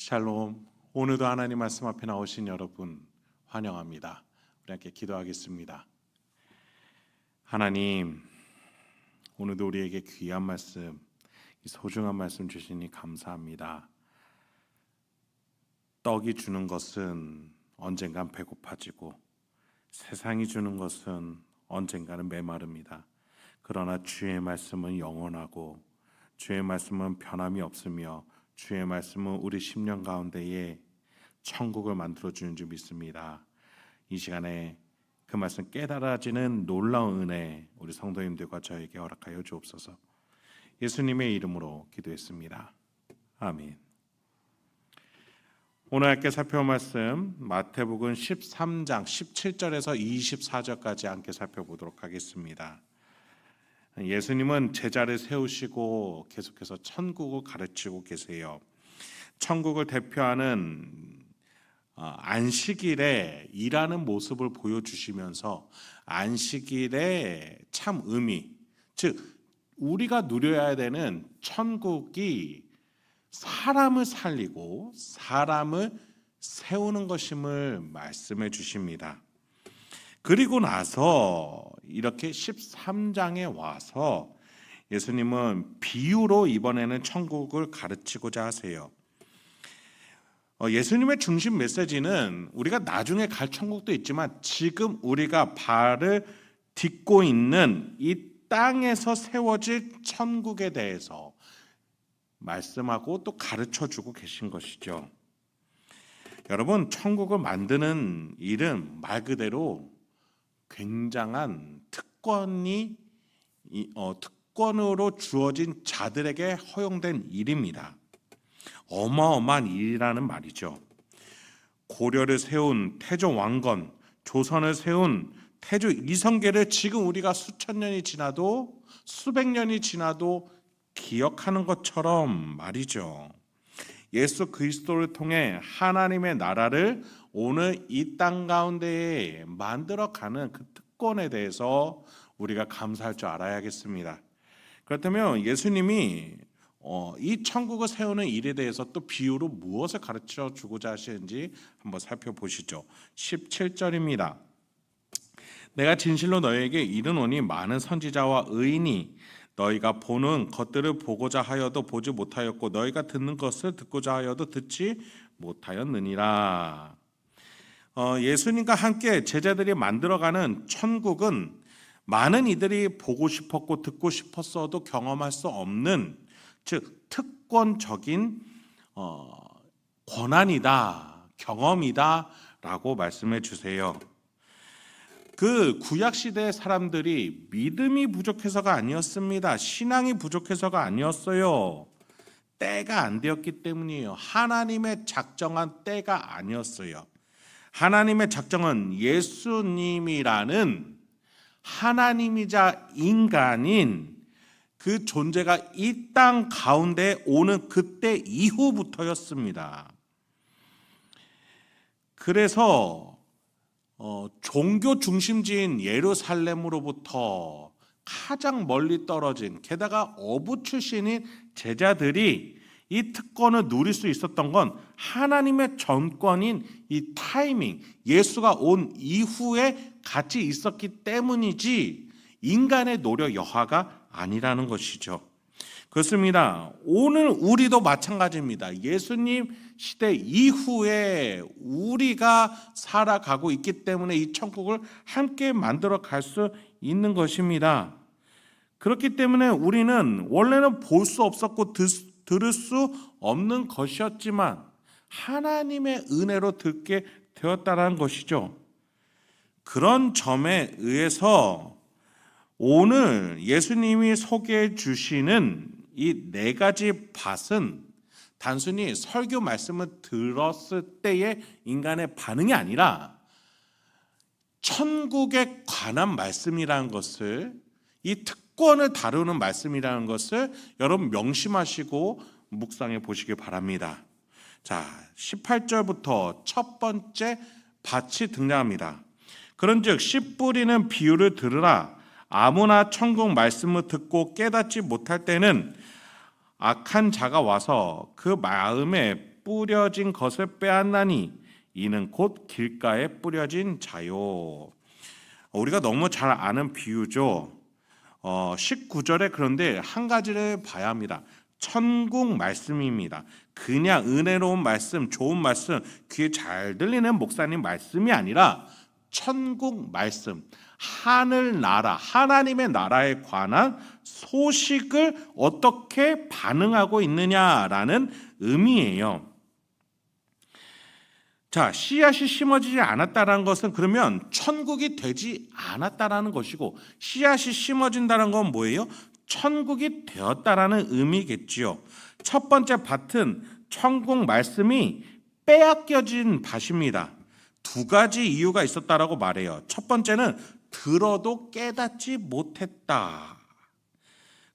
샬롬. 오늘도 하나님 말씀 앞에 나오신 여러분 환영합니다. 우리 함께 기도하겠습니다. 하나님, 오늘도 우리에게 귀한 말씀, 소중한 말씀 주시니 감사합니다. 떡이 주는 것은 언젠간 배고파지고 세상이 주는 것은 언젠가는 메마릅니다. 그러나 주의 말씀은 영원하고 주의 말씀은 변함이 없으며 주의 말씀은 우리 심령 가운데에 천국을 만들어주는 줄 믿습니다. 이 시간에 그 말씀 깨달아지는 놀라운 은혜 우리 성도님들과 저에게 허락하여 주옵소서. 예수님의 이름으로 기도했습니다. 아멘. 오늘 함께 살펴볼 말씀 마태복음 13장 17절에서 24절까지 함께 살펴보도록 하겠습니다. 예수님은 제자를 세우시고 계속해서 천국을 가르치고 계세요. 천국을 대표하는 안식일에 일하는 모습을 보여주시면서 안식일의 참 의미, 즉 우리가 누려야 되는 천국이 사람을 살리고 사람을 세우는 것임을 말씀해 주십니다. 그리고 나서 이렇게 13장에 와서 예수님은 비유로 이번에는 천국을 가르치고자 하세요. 예수님의 중심 메시지는 우리가 나중에 갈 천국도 있지만 지금 우리가 발을 딛고 있는 이 땅에서 세워질 천국에 대해서 말씀하고 또 가르쳐주고 계신 것이죠. 여러분, 천국을 만드는 일은 말 그대로 굉장한 특권으로 주어진 자들에게 허용된 일입니다. 어마어마한 일이라는 말이죠. 고려를 세운 태조 왕건, 조선을 세운 태조 이성계를 지금 우리가 수천 년이 지나도 수백 년이 지나도 기억하는 것처럼 말이죠. 예수 그리스도를 통해 하나님의 나라를 오늘 이 땅 가운데에 만들어가는 그 특권에 대해서 우리가 감사할 줄 알아야겠습니다. 그렇다면 예수님이 이 천국을 세우는 일에 대해서 또 비유로 무엇을 가르쳐 주고자 하시는지 한번 살펴보시죠. 17절입니다. 내가 진실로 너희에게 이르노니 많은 선지자와 의인이 너희가 보는 것들을 보고자 하여도 보지 못하였고 너희가 듣는 것을 듣고자 하여도 듣지 못하였느니라. 예수님과 함께 제자들이 만들어가는 천국은 많은 이들이 보고 싶었고 듣고 싶었어도 경험할 수 없는, 즉 특권적인 권한이다, 경험이다 라고 말씀해 주세요. 그 구약 시대의 사람들이 믿음이 부족해서가 아니었습니다. 신앙이 부족해서가 아니었어요. 때가 안 되었기 때문이에요. 하나님의 작정한 때가 아니었어요. 하나님의 작정은 예수님이라는 하나님이자 인간인 그 존재가 이 땅 가운데 오는 그때 이후부터였습니다. 그래서 종교 중심지인 예루살렘으로부터 가장 멀리 떨어진, 게다가 어부 출신인 제자들이 이 특권을 누릴 수 있었던 건 하나님의 전권인 이 타이밍, 예수가 온 이후에 같이 있었기 때문이지 인간의 노력 여하가 아니라는 것이죠. 그렇습니다. 오늘 우리도 마찬가지입니다. 예수님 시대 이후에 우리가 살아가고 있기 때문에 이 천국을 함께 만들어 갈 수 있는 것입니다. 그렇기 때문에 우리는 원래는 볼 수 없었고 들을 수 없는 것이었지만 하나님의 은혜로 듣게 되었다는 것이죠. 그런 점에 의해서 오늘 예수님이 소개해 주시는 이 네 가지 밭은 단순히 설교 말씀을 들었을 때의 인간의 반응이 아니라 천국에 관한 말씀이라는 것을, 이 특권을 다루는 말씀이라는 것을 여러분 명심하시고 묵상해 보시기 바랍니다. 자, 18절부터 첫 번째 밭이 등장합니다. 그런즉 씨 뿌리는 비유를 들으라. 아무나 천국 말씀을 듣고 깨닫지 못할 때는 악한 자가 와서 그 마음에 뿌려진 것을 빼앗나니 이는 곧 길가에 뿌려진 자요. 우리가 너무 잘 아는 비유죠. 19절에 그런데 한 가지를 봐야 합니다. 천국 말씀입니다. 그냥 은혜로운 말씀, 좋은 말씀, 귀에 잘 들리는 목사님 말씀이 아니라 천국 말씀, 하늘나라, 하나님의 나라에 관한 소식을 어떻게 반응하고 있느냐라는 의미예요. 자, 씨앗이 심어지지 않았다는 것은 그러면 천국이 되지 않았다라는 것이고, 씨앗이 심어진다는 건 뭐예요? 천국이 되었다라는 의미겠지요. 첫 번째 밭은 천국 말씀이 빼앗겨진 밭입니다. 두 가지 이유가 있었다라고 말해요. 첫 번째는 들어도 깨닫지 못했다.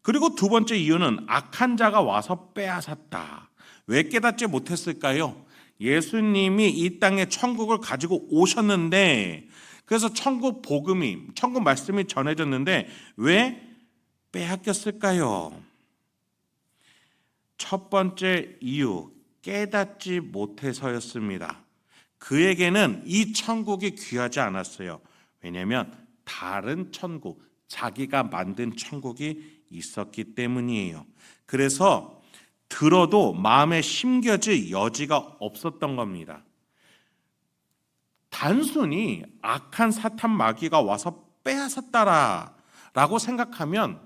그리고 두 번째 이유는 악한 자가 와서 빼앗았다. 왜 깨닫지 못했을까요? 예수님이 이 땅에 천국을 가지고 오셨는데, 그래서 천국 복음이, 천국 말씀이 전해졌는데 왜 빼앗겼을까요? 첫 번째 이유, 깨닫지 못해서였습니다. 그에게는 이 천국이 귀하지 않았어요. 왜냐하면 다른 천국, 자기가 만든 천국이 있었기 때문이에요. 그래서 들어도 마음에 심겨질 여지가 없었던 겁니다. 단순히 악한 사탄 마귀가 와서 빼앗았다라고 생각하면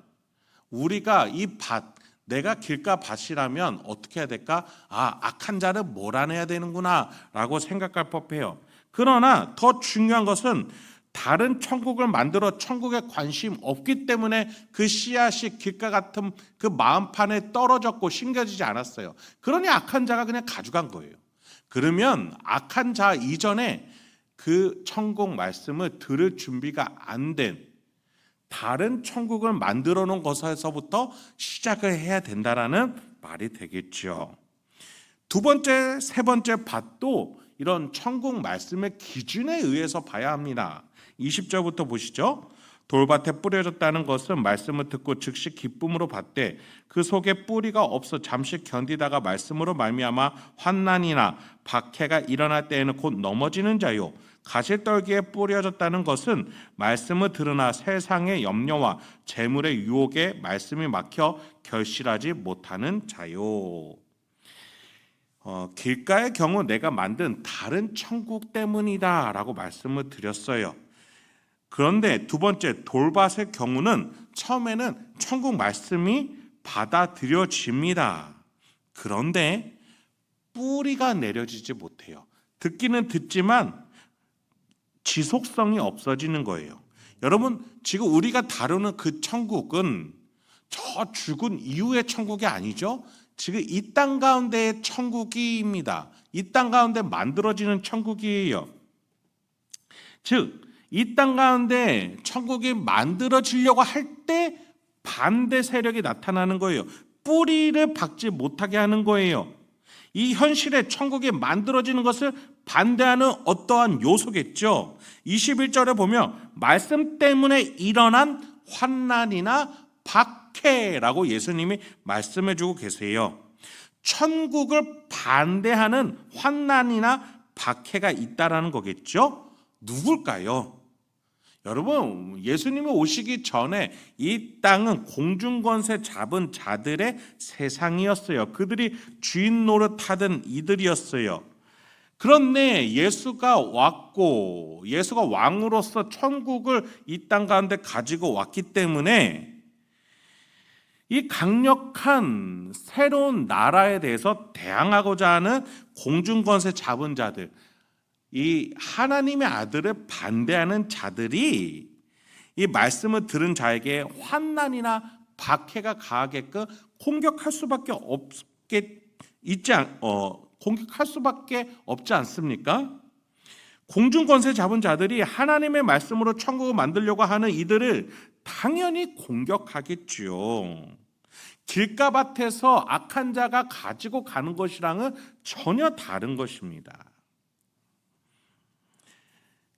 우리가 이 밭, 내가 길가 밭이라면 어떻게 해야 될까? 악한 자를 몰아내야 되는구나 라고 생각할 법해요. 그러나 더 중요한 것은 다른 천국을 만들어 천국에 관심 없기 때문에 그 씨앗이 길가 같은 그 마음판에 떨어졌고 심겨지지 않았어요. 그러니 악한 자가 그냥 가져간 거예요. 그러면 악한 자 이전에 그 천국 말씀을 들을 준비가 안 된 다른 천국을 만들어 놓은 것에서부터 시작을 해야 된다라는 말이 되겠죠. 두 번째, 세 번째 밭도 이런 천국 말씀의 기준에 의해서 봐야 합니다. 20절부터 보시죠. 돌밭에 뿌려졌다는 것은 말씀을 듣고 즉시 기쁨으로 받되 그 속에 뿌리가 없어 잠시 견디다가 말씀으로 말미암아 환난이나 박해가 일어날 때에는 곧 넘어지는 자요. 가시떨기에 뿌려졌다는 것은 말씀을 들으나 세상의 염려와 재물의 유혹에 말씀이 막혀 결실하지 못하는 자요. 길가의 경우 내가 만든 다른 천국 때문이다 라고 말씀을 드렸어요. 그런데 두 번째 돌밭의 경우는 처음에는 천국 말씀이 받아들여집니다. 그런데 뿌리가 내려지지 못해요. 듣기는 듣지만 지속성이 없어지는 거예요. 여러분, 지금 우리가 다루는 그 천국은 저 죽은 이후의 천국이 아니죠. 지금 이 땅 가운데의 천국입니다. 이 땅 가운데 만들어지는 천국이에요. 즉, 이 땅 가운데 천국이 만들어지려고 할 때 반대 세력이 나타나는 거예요. 뿌리를 박지 못하게 하는 거예요. 이 현실의 천국이 만들어지는 것을 반대하는 어떠한 요소겠죠. 21절에 보면 말씀 때문에 일어난 환난이나 박해라고 예수님이 말씀해 주고 계세요. 천국을 반대하는 환난이나 박해가 있다라는 거겠죠. 누굴까요? 여러분, 예수님이 오시기 전에 이 땅은 공중권세 잡은 자들의 세상이었어요. 그들이 주인 노릇하던 이들이었어요. 그런데 예수가 왔고 예수가 왕으로서 천국을 이 땅 가운데 가지고 왔기 때문에 이 강력한 새로운 나라에 대해서 대항하고자 하는 공중권세 잡은 자들, 이 하나님의 아들을 반대하는 자들이 이 말씀을 들은 자에게 환난이나 박해가 가하게끔 공격할 수밖에 없지 않습니까? 공중권세 잡은 자들이 하나님의 말씀으로 천국을 만들려고 하는 이들을 당연히 공격하겠지요. 길가밭에서 악한 자가 가지고 가는 것이랑은 전혀 다른 것입니다.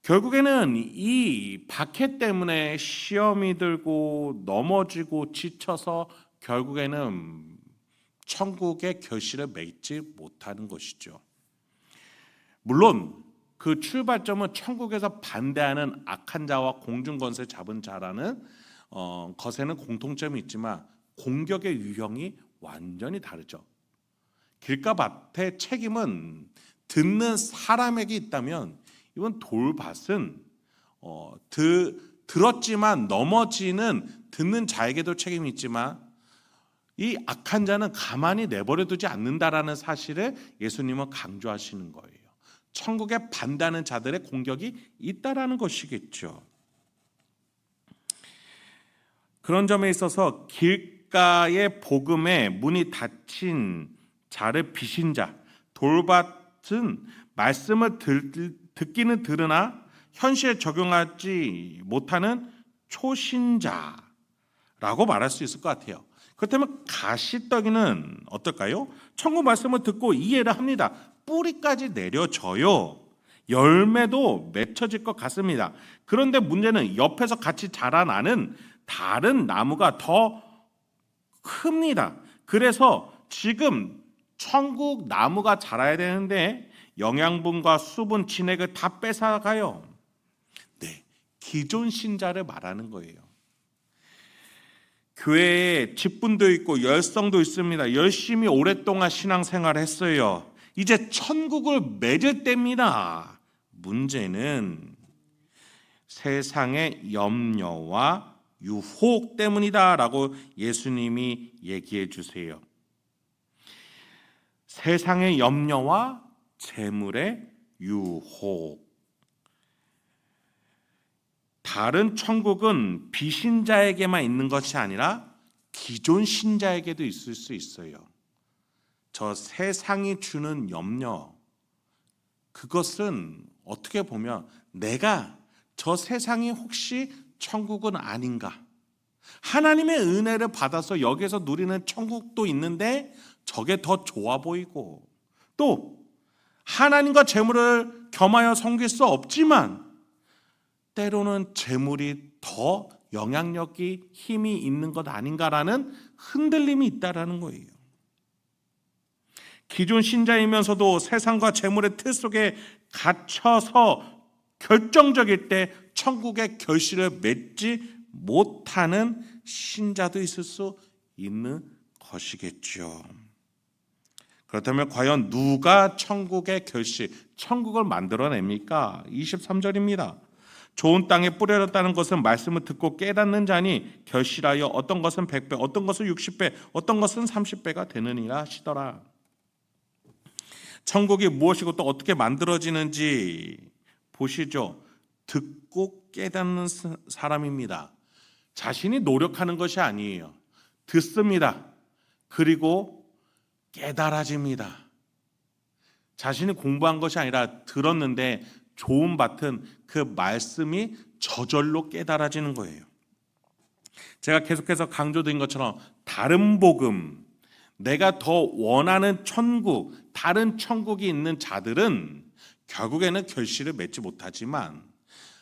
결국에는 이 박해 때문에 시험이 들고 넘어지고 지쳐서 결국에는 천국의 결실을 맺지 못하는 것이죠. 물론 그 출발점은 천국에서 반대하는 악한 자와 공중권세 잡은 자라는 것에는 공통점이 있지만 공격의 유형이 완전히 다르죠. 길가밭의 책임은 듣는 사람에게 있다면 이건 돌밭은 들었지만 넘어지는 듣는 자에게도 책임이 있지만 이 악한 자는 가만히 내버려 두지 않는다라는 사실을 예수님은 강조하시는 거예요. 천국에 반대하는 자들의 공격이 있다라는 것이겠죠. 그런 점에 있어서 길가의 복음에 문이 닫힌 자를 비신 자, 돌밭은 말씀을 듣기는 들으나 현실에 적용하지 못하는 초신자라고 말할 수 있을 것 같아요. 그렇다면 가시떡이는 어떨까요? 천국 말씀을 듣고 이해를 합니다. 뿌리까지 내려져요. 열매도 맺혀질 것 같습니다. 그런데 문제는 옆에서 같이 자라나는 다른 나무가 더 큽니다. 그래서 지금 천국 나무가 자라야 되는데 영양분과 수분, 진액을 다 뺏어가요. 네, 기존 신자를 말하는 거예요. 교회에 직분도 있고 열성도 있습니다. 열심히 오랫동안 신앙생활을 했어요. 이제 천국을 맺을 때입니다. 문제는 세상의 염려와 유혹 때문이다라고 예수님이 얘기해 주세요. 세상의 염려와 재물의 유혹. 다른 천국은 비신자에게만 있는 것이 아니라 기존 신자에게도 있을 수 있어요. 저 세상이 주는 염려, 그것은 어떻게 보면 내가 저 세상이 혹시 천국은 아닌가, 하나님의 은혜를 받아서 여기서 누리는 천국도 있는데 저게 더 좋아 보이고, 또 하나님과 재물을 겸하여 섬길 수 없지만 때로는 재물이 더 영향력이 힘이 있는 것 아닌가라는 흔들림이 있다라는 거예요. 기존 신자이면서도 세상과 재물의 틀 속에 갇혀서 결정적일 때 천국의 결실을 맺지 못하는 신자도 있을 수 있는 것이겠죠. 그렇다면 과연 누가 천국의 결실, 천국을 만들어냅니까? 23절입니다. 좋은 땅에 뿌려졌다는 것은 말씀을 듣고 깨닫는 자니 결실하여 어떤 것은 100배, 어떤 것은 60배, 어떤 것은 30배가 되느니라 하시더라. 천국이 무엇이고 또 어떻게 만들어지는지 보시죠. 듣고 깨닫는 사람입니다. 자신이 노력하는 것이 아니에요. 듣습니다. 그리고 깨달아집니다. 자신이 공부한 것이 아니라 들었는데 좋은 밭은 그 말씀이 저절로 깨달아지는 거예요. 제가 계속해서 강조드린 것처럼 다른 복음, 내가 더 원하는 천국, 다른 천국이 있는 자들은 결국에는 결실을 맺지 못하지만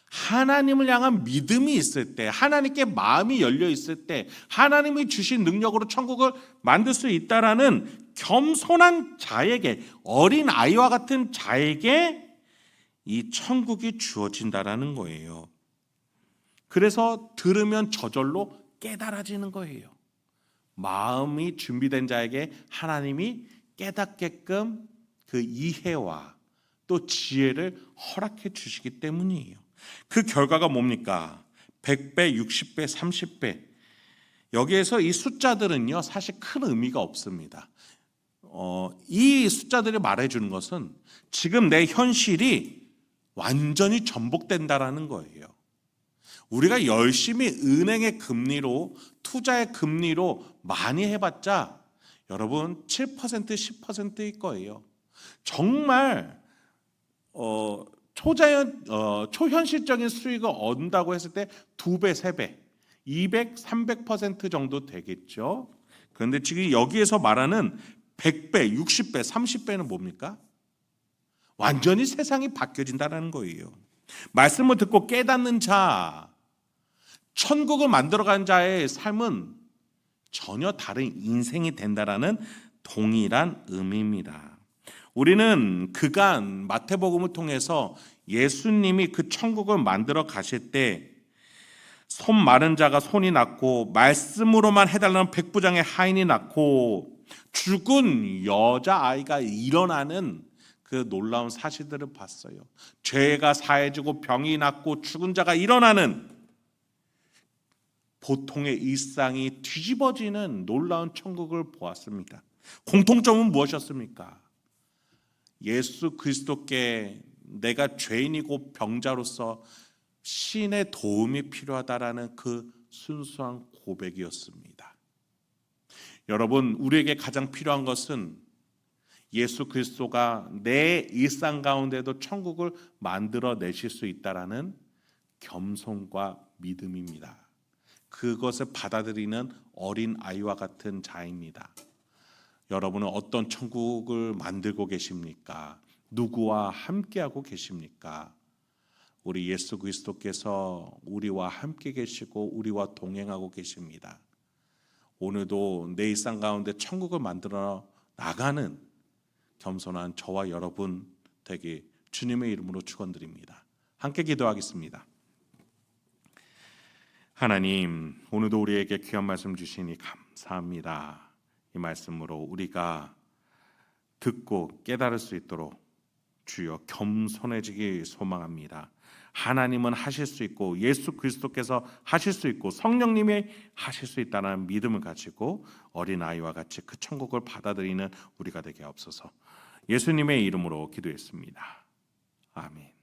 하나님을 향한 믿음이 있을 때, 하나님께 마음이 열려 있을 때 하나님이 주신 능력으로 천국을 만들 수 있다라는 겸손한 자에게, 어린 아이와 같은 자에게 이 천국이 주어진다라는 거예요. 그래서 들으면 저절로 깨달아지는 거예요. 마음이 준비된 자에게 하나님이 깨닫게끔 그 이해와 또 지혜를 허락해 주시기 때문이에요. 그 결과가 뭡니까? 100배, 60배, 30배. 여기에서 이 숫자들은요 사실 큰 의미가 없습니다. 이 숫자들이 말해주는 것은 지금 내 현실이 완전히 전복된다라는 거예요. 우리가 열심히 은행의 금리로, 투자의 금리로 많이 해봤자 여러분 7%, 10%일 거예요. 정말 초현실적인 수익을 얻는다고 했을 때 2배, 3배, 200, 300% 정도 되겠죠. 그런데 지금 여기에서 말하는 100배, 60배, 30배는 뭡니까? 완전히 세상이 바뀌어진다는 거예요. 말씀을 듣고 깨닫는 자, 천국을 만들어간 자의 삶은 전혀 다른 인생이 된다라는 동일한 의미입니다. 우리는 그간 마태복음을 통해서 예수님이 그 천국을 만들어 가실 때 손 마른 자가 손이 낫고 말씀으로만 해달라는 백부장의 하인이 낫고 죽은 여자아이가 일어나는 그 놀라운 사실들을 봤어요. 죄가 사해지고 병이 낫고 죽은 자가 일어나는 보통의 일상이 뒤집어지는 놀라운 천국을 보았습니다. 공통점은 무엇이었습니까? 예수 그리스도께 내가 죄인이고 병자로서 신의 도움이 필요하다라는 그 순수한 고백이었습니다. 여러분, 우리에게 가장 필요한 것은 예수 그리스도가 내 일상 가운데도 천국을 만들어 내실 수 있다라는 겸손과 믿음입니다. 그것을 받아들이는 어린 아이와 같은 자입니다. 여러분은 어떤 천국을 만들고 계십니까? 누구와 함께하고 계십니까? 우리 예수 그리스도께서 우리와 함께 계시고 우리와 동행하고 계십니다. 오늘도 내 일상 가운데 천국을 만들어 나가는 겸손한 저와 여러분 되게 주님의 이름으로 축원드립니다. 함께 기도하겠습니다. 하나님, 오늘도 우리에게 귀한 말씀 주시니 감사합니다. 이 말씀으로 우리가 듣고 깨달을 수 있도록 주여 겸손해지기 소망합니다. 하나님은 하실 수 있고 예수 그리스도께서 하실 수 있고 성령님이 하실 수 있다는 믿음을 가지고 어린아이와 같이 그 천국을 받아들이는 우리가 되게 없어서 예수님의 이름으로 기도했습니다. 아멘.